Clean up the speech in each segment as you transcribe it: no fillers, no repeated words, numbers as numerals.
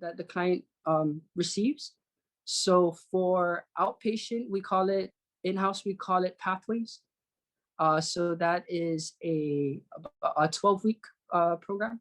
that the client receives. So for outpatient, we call it in-house, we call it pathways. So that is a 12-week program,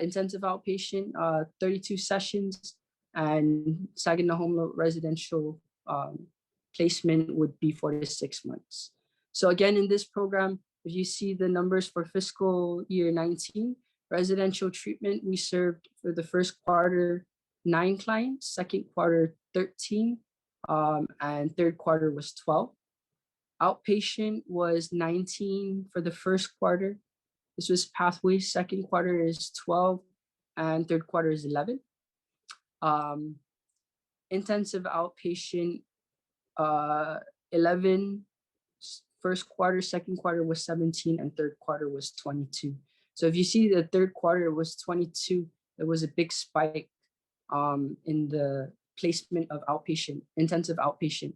intensive outpatient, 32 sessions, and Saginaw Home residential placement would be 4 to 6 months. So again, in this program, if you see the numbers for fiscal year 19, residential treatment, we served for the first quarter 9 clients, second quarter 13, and third quarter was 12. Outpatient was 19 for the first quarter. This was pathways. Second quarter is 12, and third quarter is 11. Intensive outpatient, 11. First quarter, second quarter was 17, and third quarter was 22. So if you see the third quarter was 22, there was a big spike in the placement of outpatient, intensive outpatient.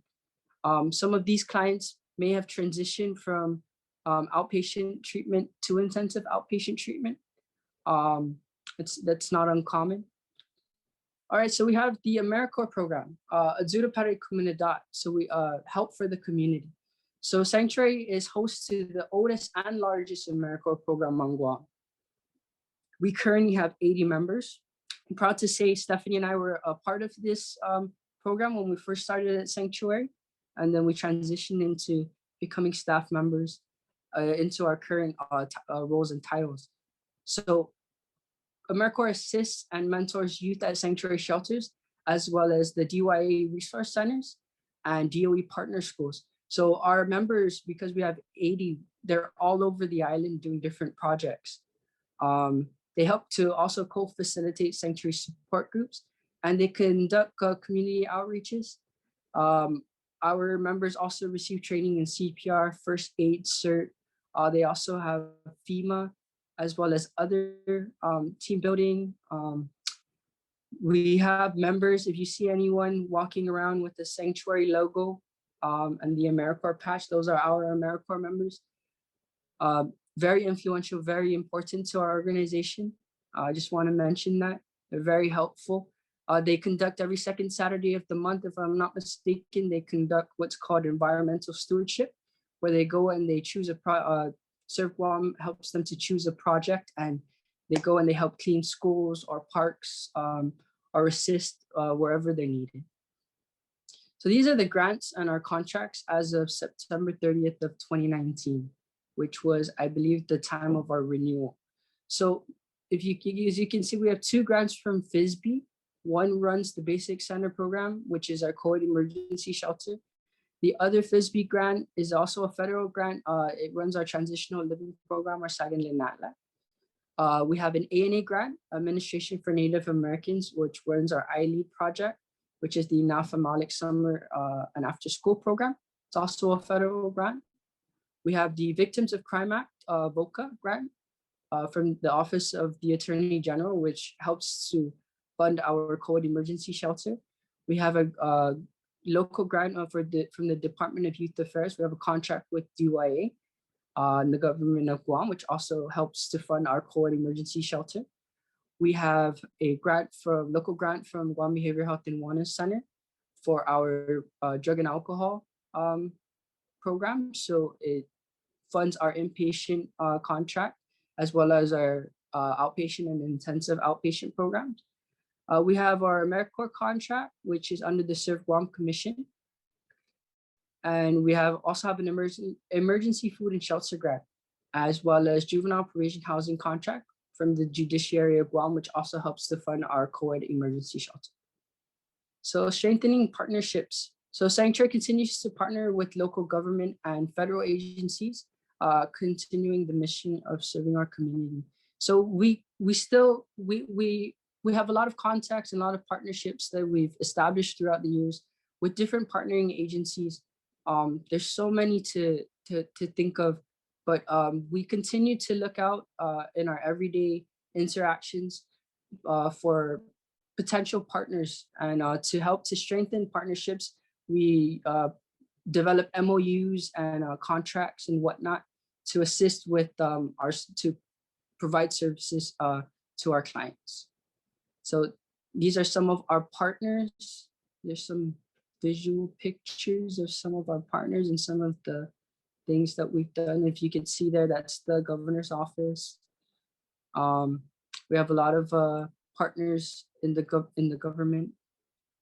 Some of these clients may have transitioned from outpatient treatment to intensive outpatient treatment. That's not uncommon. All right, so we have the AmeriCorps program, Ajuda para Comunidad. So we help for the community. So Sanctuary is host to the oldest and largest AmeriCorps program on Guam. We currently have 80 members. I'm proud to say Stephanie and I were a part of this program when we first started at Sanctuary, and then we transitioned into becoming staff members into our current roles and titles. So AmeriCorps assists and mentors youth at Sanctuary shelters, as well as the DYA resource centers and DOE partner schools. So our members, because we have 80, they're all over the island doing different projects. They help to also co-facilitate Sanctuary support groups, and they conduct community outreaches. Our members also receive training in CPR, first aid cert. They also have FEMA, as well as other team building. We have members, if you see anyone walking around with the Sanctuary logo and the AmeriCorps patch, those are our AmeriCorps members. Very influential, very important to our organization. I just want to mention that. They're very helpful. They conduct every second Saturday of the month, if I'm not mistaken, they conduct what's called environmental stewardship, where they go and they choose Serve Guam helps them to choose a project, and they go and they help clean schools or parks or assist wherever they're needed. So these are the grants and our contracts as of September 30th of 2019, which was, I believe, the time of our renewal. So as you can see, we have 2 grants from FISB. One runs the Basic Center program, which is our COVID emergency shelter. The other FISB grant is also a federal grant. It runs our transitional living program, or Sagan Linatla. We have an ANA grant, Administration for Native Americans, which runs our iLead project, which is the Nafamalik Summer and After School program. It's also a federal grant. We have the Victims of Crime Act, VOCA grant from the Office of the Attorney General, which helps to fund our COVID emergency shelter. We have a local grant from the Department of Youth Affairs. We have a contract with DYA and the government of Guam, which also helps to fund our COVID emergency shelter. We have a local grant from Guam Behavioral Health and Wellness Center for our drug and alcohol program. So it funds our inpatient contract, as well as our outpatient and intensive outpatient programs. We have our AmeriCorps contract, which is under the Serve Guam Commission. And we also have an emergency food and shelter grant, as well as juvenile probation housing contract from the Judiciary of Guam, which also helps to fund our COVID emergency shelter. So strengthening partnerships. So Sanctuary continues to partner with local government and federal agencies, continuing the mission of serving our community. So we have a lot of contacts and a lot of partnerships that we've established throughout the years with different partnering agencies. There's so many to think of, but we continue to look out in our everyday interactions for potential partners, and to help to strengthen partnerships, we develop MOUs and contracts and whatnot to assist with to provide services to our clients. So These are some of our partners. There's some visual pictures of some of our partners and some of the things that we've done. If you can see there, that's the governor's office. Um, we have a lot of partners in the government.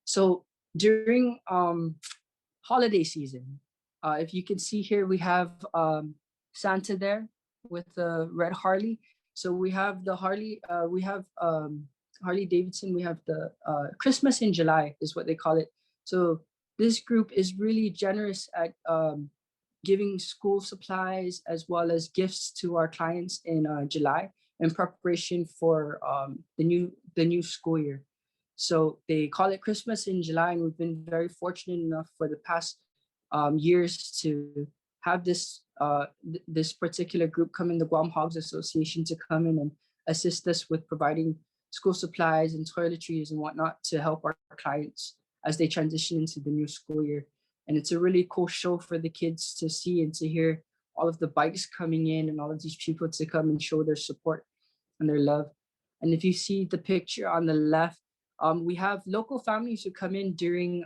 So during holiday season, if you can see here, we have Santa there with the red Harley. So we have the Harley, we have Harley Davidson, we have the Christmas in July is what they call it. So this group is really generous at giving school supplies as well as gifts to our clients in July in preparation for the new school year. So they call it Christmas in July, and we've been very fortunate enough for the past years to have this particular group come in, the Guam Hogs Association, to come in and assist us with providing school supplies and toiletries and whatnot to help our clients as they transition into the new school year. And it's a really cool show for the kids to see and to hear all of the bikes coming in and all of these people to come and show their support and their love. And if you see the picture on the left, we have local families who come in during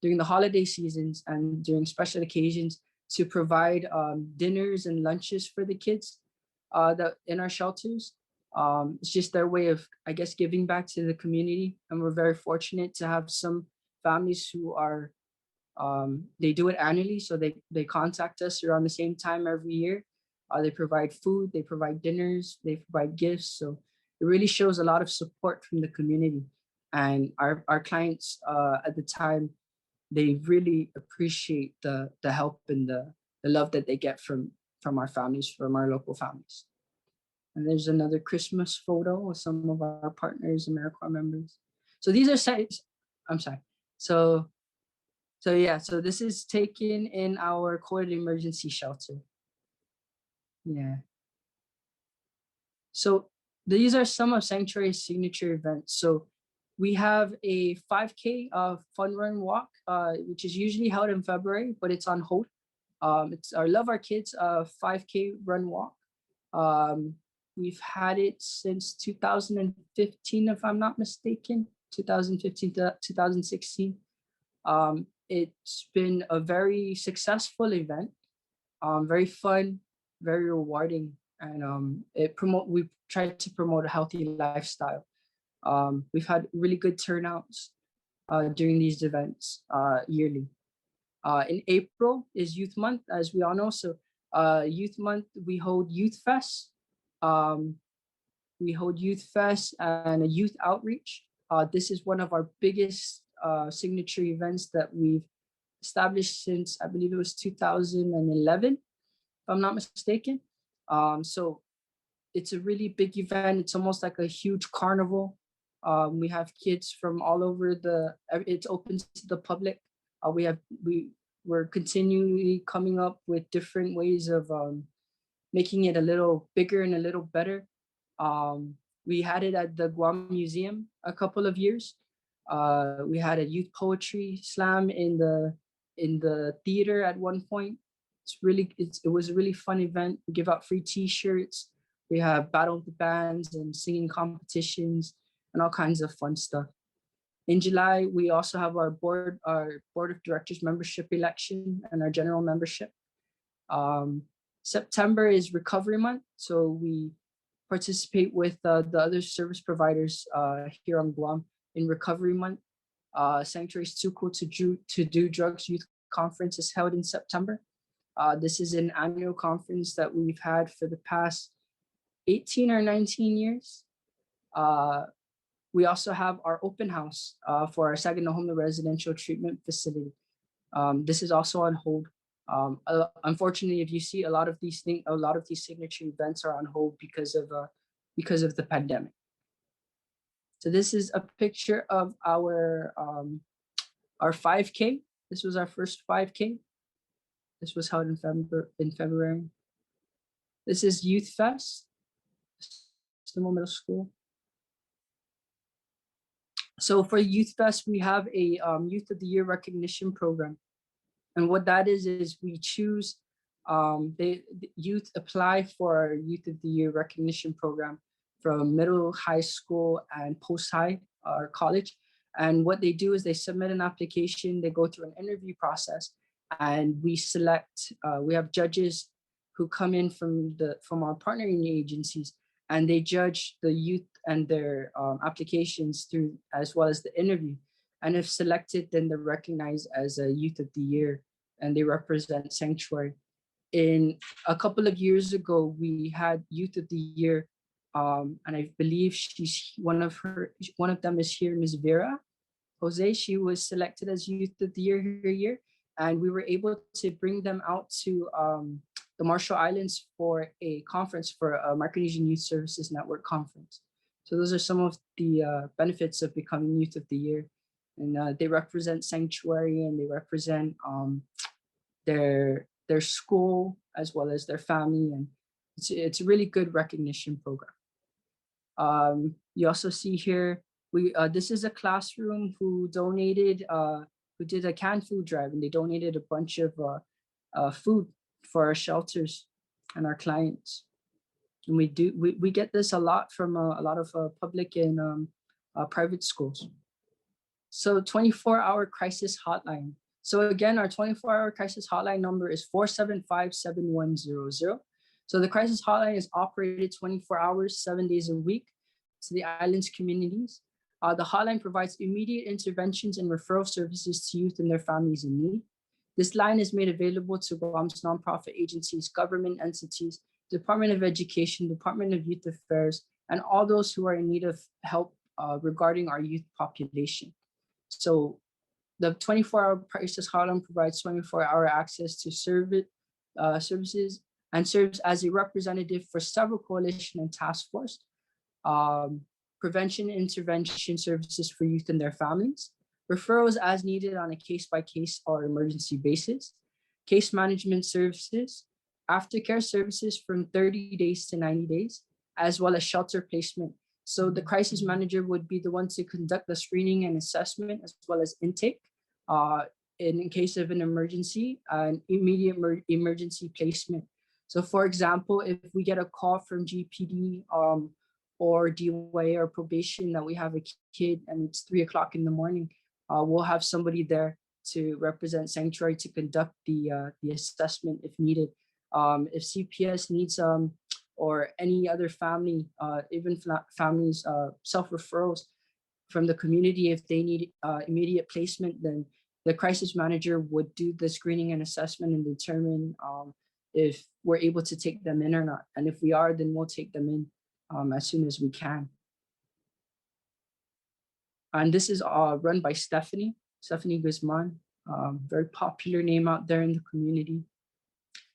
the holiday seasons and during special occasions to provide dinners and lunches for the kids that in our shelters. It's just their way of, I guess, giving back to the community. And we're very fortunate to have some families who are, they do it annually. So they contact us around the same time every year. They provide food, they provide dinners, they provide gifts. So it really shows a lot of support from the community. And our clients at the time, they really appreciate the help and the love that they get from our families, from our local families. And there's another Christmas photo with some of our partners, AmeriCorps members. So these are sites, I'm sorry. So yeah, so this is taken in our COVID emergency shelter. Yeah. So these are some of Sanctuary's signature events. So we have a 5K fun run walk, which is usually held in February, but it's on hold. It's our Love Our Kids 5K run walk. We've had it since 2015, if I'm not mistaken, 2015 to 2016. It's been a very successful event, very fun, very rewarding, and we've tried to promote a healthy lifestyle. We've had really good turnouts during these events yearly. In April is Youth Month, as we all know. So Youth Month, we hold Youth Fest. We hold Youth Fest and a youth outreach. This is one of our biggest signature events that we've established since, I believe it was 2011, if I'm not mistaken. So it's a really big event. It's almost like a huge carnival. We have kids from all over it's open to the public. We're continually coming up with different ways of making it a little bigger and a little better. We had it at the Guam Museum a couple of years. We had a youth poetry slam in the theater at one point. It was a really fun event. We give out free T-shirts. We have battle of the bands and singing competitions and all kinds of fun stuff. In July, we also have our board of directors membership election and our general membership. September is recovery month, so we participate with the other service providers here on Guam in recovery month. Sanctuary's Too Cool to Do Drugs Youth Conference is held in September. This is an annual conference that we've had for the past 18 or 19 years. We also have our open house for our Saginaw Home Residential Treatment Facility. This is also on hold. Unfortunately, if you see a lot of these signature events are on hold because of the pandemic. So this is a picture of our 5K. This was our first 5K. This was held in February. This is Youth Fest, Stonewall Middle School. So for Youth Fest, we have a Youth of the Year recognition program. And what that is we choose, the youth apply for our Youth of the Year recognition program from middle, high school, and post-high our college. And what they do is they submit an application, they go through an interview process, and we select, we have judges who come in from our partnering agencies, and they judge the youth and their applications through, as well as the interview. And if selected, then they're recognized as a Youth of the Year, and they represent Sanctuary. In a couple of years ago, we had Youth of the Year, and I believe she's one of them is here, Ms. Vera Jose. She was selected as Youth of the Year her year, and we were able to bring them out to the Marshall Islands for a conference, for a Micronesian Youth Services Network conference. So those are some of the benefits of becoming Youth of the Year. And they represent Sanctuary, and they represent their school as well as their family, and it's a really good recognition program. You also see here, this is a classroom who donated, who did a canned food drive, and they donated a bunch of food for our shelters and our clients. And we get this a lot from a lot of public and private schools. So 24-hour crisis hotline. So again, our 24-hour crisis hotline number is 475-7100. So the crisis hotline is operated 24 hours, 7 days a week to the island's communities. The hotline provides immediate interventions and referral services to youth and their families in need. This line is made available to Guam's nonprofit agencies, government entities, Department of Education, Department of Youth Affairs, and all those who are in need of help regarding our youth population. So the 24-hour crisis hotline provides 24-hour access to services and serves as a representative for several coalition and task force, prevention and intervention services for youth and their families, referrals as needed on a case-by-case or emergency basis, case management services, aftercare services from 30 days to 90 days, as well as shelter placement. So the crisis manager would be the one to conduct the screening and assessment, as well as intake in case of an emergency, and immediate emergency placement. So for example, if we get a call from GPD or DYA or probation that we have a kid and it's 3 o'clock in the morning, we'll have somebody there to represent Sanctuary to conduct the assessment if needed. If CPS needs or any other family, even families, self-referrals from the community, if they need immediate placement, then the crisis manager would do the screening and assessment and determine if we're able to take them in or not. And if we are, then we'll take them in as soon as we can. And this is run by Stephanie Guzman, very popular name out there in the community.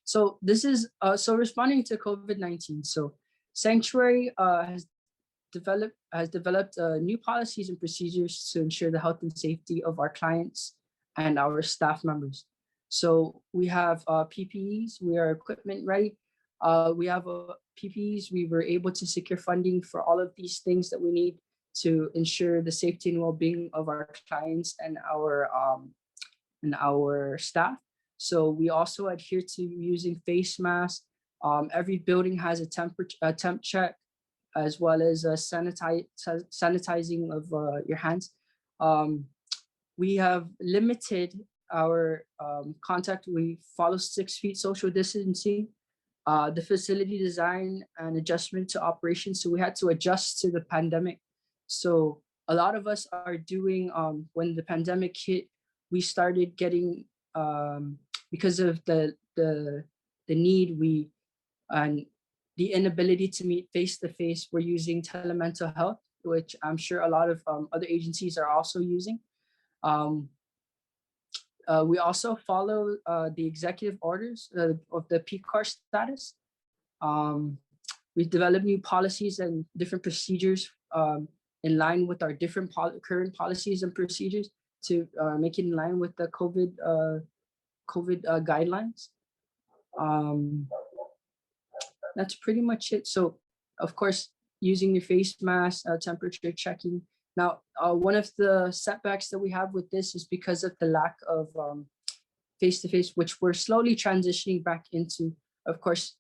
So this is, so responding to COVID-19. So Sanctuary has developed new policies and procedures to ensure the health and safety of our clients and our staff members. So we have PPEs, we are equipment ready. We have PPEs, we were able to secure funding for all of these things that we need to ensure the safety and well-being of our clients and our staff. So we also adhere to using face masks. Every building has a temp check, as well as sanitizing of your hands. We have limited our contact. We follow 6 feet social distancing. The facility design and adjustment to operations. So we had to adjust to the pandemic. So a lot of us are doing, when the pandemic hit, we started getting, because of the need, and the inability to meet face-to-face, we're using telemental health, which I'm sure a lot of other agencies are also using. We also follow the executive orders of the PCAR status. We've developed new policies and different procedures in line with our different current policies and procedures to make it in line with the COVID guidelines. That's pretty much it. So, of course, using your face mask, temperature checking. Now, one of the setbacks that we have with this is because of the lack of face-to-face, which we're slowly transitioning back into, of course,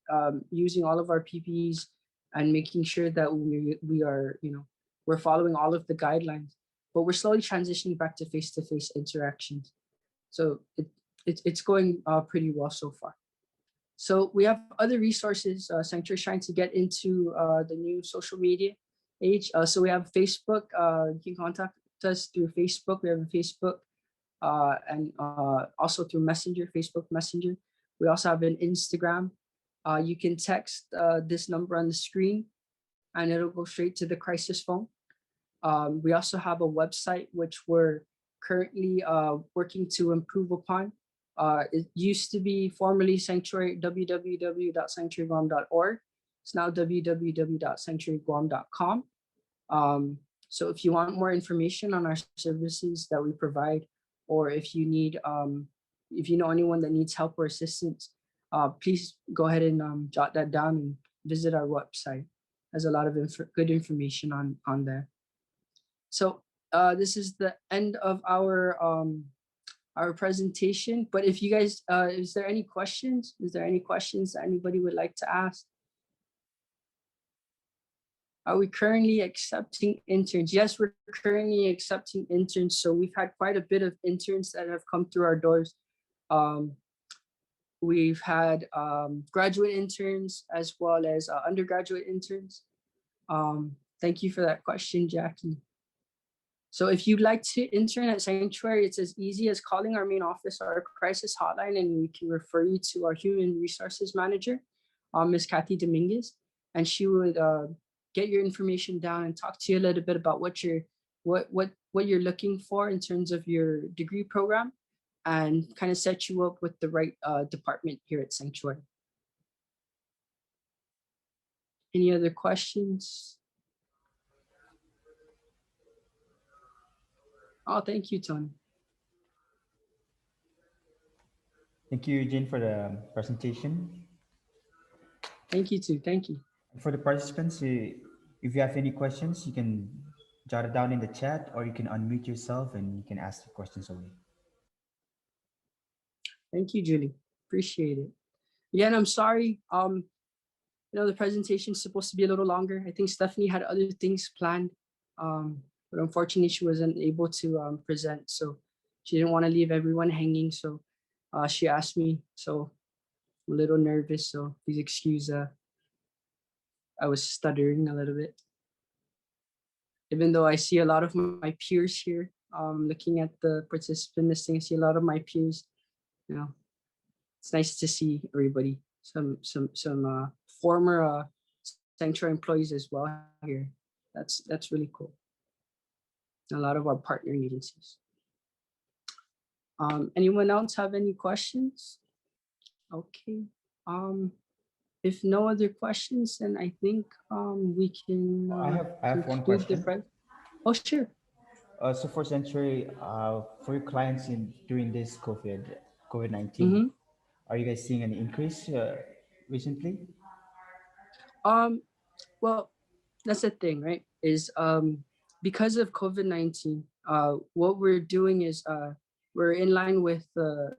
using all of our PPEs and making sure that we are, we're following all of the guidelines. but we're slowly transitioning back to face-to-face interactions. So it's going pretty well so far. So we have other resources. Sanctuary is trying to get into the new social media age. So we have Facebook. You can contact us through Facebook. We have a Facebook and also through Messenger, Facebook Messenger. We also have an Instagram. You can text this number on the screen and it'll go straight to the crisis phone. We also have a website which we're currently working to improve upon. It used to be formerly Sanctuary, www.sanctuaryguam.org. It's now www.sanctuaryguam.com. So if you want more information on our services that we provide, or if you need, if you know anyone that needs help or assistance, please go ahead and jot that down and visit our website. There's a lot of good information on there. So this is the end of our presentation. But if you guys, is there any questions? Is there any questions that anybody would like to ask? Are we currently accepting interns? Yes, we're currently accepting interns. So we've had quite a bit of interns that have come through our doors. We've had graduate interns as well as undergraduate interns. Thank you for that question, Jackie. So if you'd like to intern at Sanctuary, it's as easy as calling our main office or our crisis hotline, and we can refer you to our human resources manager, Ms. Kathy Dominguez, and she would get your information down and talk to you a little bit about what you're looking for in terms of your degree program, and kind of set you up with the right department here at Sanctuary. Any other questions? Oh, thank you, Tony. Thank you, Eugene, for the presentation. Thank you too. Thank you. For the participants, if you have any questions, you can jot it down in the chat, or you can unmute yourself and you can ask the questions away. Thank you, Julie. Appreciate it. Again, I'm sorry. The presentation is supposed to be a little longer. I think Stephanie had other things planned, but unfortunately she wasn't able to present. So she didn't want to leave everyone hanging. So she asked me. So I'm a little nervous. So please excuse. I was stuttering a little bit. Even though I see a lot of my peers here, looking at the participant listing, I see a lot of my peers. It's nice to see everybody. Some former Sanctuary employees as well here. That's really cool. A lot of our partnering agencies. Anyone else have any questions? Okay. If no other questions, then I think we can. I have one question. Oh, sure. So for Sanctuary, for your clients during this COVID-19, are you guys seeing an increase recently? Well, that's the thing, right? Is because of COVID-19, what we're doing is we're in line with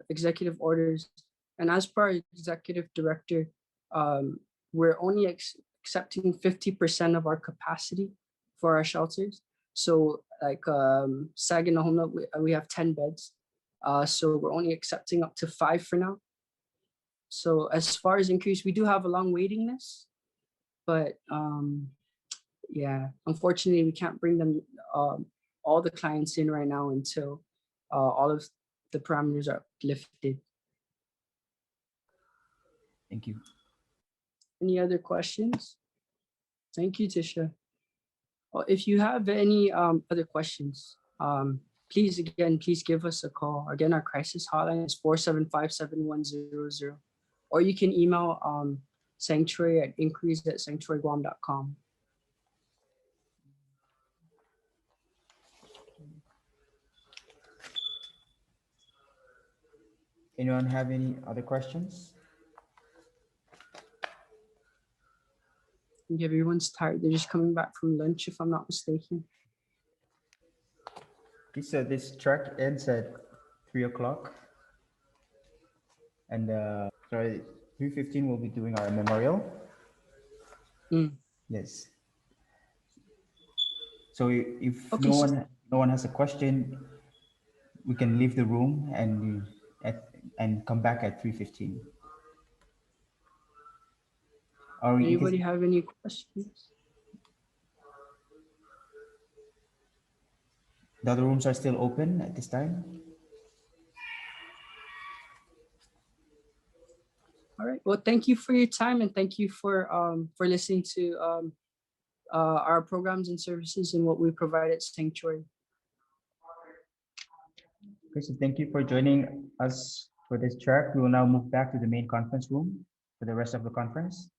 executive orders, and as per our executive director, we're only accepting 50% of our capacity for our shelters. So like Saginaw, we have 10 beds, so we're only accepting up to 5 for now. So as far as increase, we do have a long waiting list, but yeah, unfortunately, we can't bring them all the clients in right now until all of the parameters are lifted. Thank you. Any other questions? Thank you, Tisha. Well, if you have any other questions, please give us a call. Again, our crisis hotline is 475-7100, or you can email sanctuary at inquiries@sanctuaryguam.com. Anyone have any other questions? I think everyone's tired. They're just coming back from lunch, if I'm not mistaken. Okay, so this track ends at 3 o'clock. And sorry, 3:15 we'll be doing our memorial. Yes. So if Okay, no one has a question, we can leave the room and come back at 3:15. Or it is anybody have any questions? the other rooms are still open at this time. All right. Well, thank you for your time and thank you for listening to our programs and services and what we provide at Sanctuary. Okay, so thank you for joining us for this track. We will now move back to the main conference room for the rest of the conference.